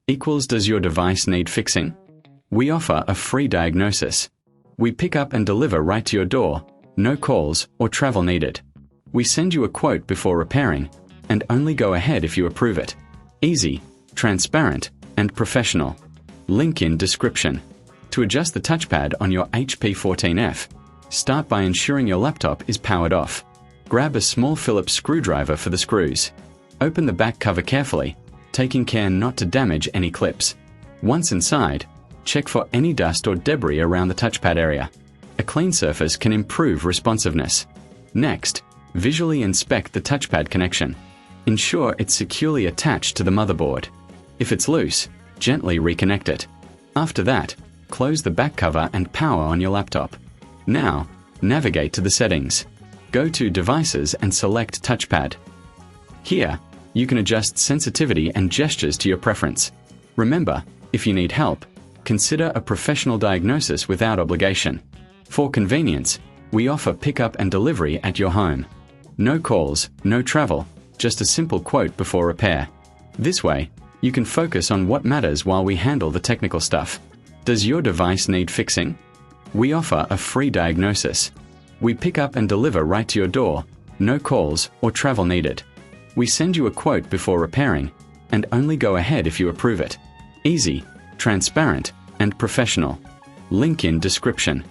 equals does your device need fixing? We offer a free diagnosis. We pick up and deliver right to your door, no calls or travel needed. We send you a quote before repairing, and only go ahead if you approve it. Easy, transparent, and professional. Link in description. To adjust the touchpad on your HP 14F, start by ensuring your laptop is powered off. Grab a small Phillips screwdriver for the screws. Open the back cover carefully, taking care not to damage any clips. Once inside, check for any dust or debris around the touchpad area. A clean surface can improve responsiveness. Next, visually inspect the touchpad connection. Ensure it's securely attached to the motherboard. If it's loose, gently reconnect it. After that, close the back cover and power on your laptop. Now, navigate to the settings. Go to Devices and select Touchpad. Here, you can adjust sensitivity and gestures to your preference. Remember, if you need help, consider a professional diagnosis without obligation. For convenience, we offer pickup and delivery at your home. No calls, no travel, just a simple quote before repair. This way, you can focus on what matters while we handle the technical stuff. Does your device need fixing? We offer a free diagnosis. We pick up and deliver right to your door, no calls or travel needed. We send you a quote before repairing, and only go ahead if you approve it. Easy, transparent, and professional. Link in description.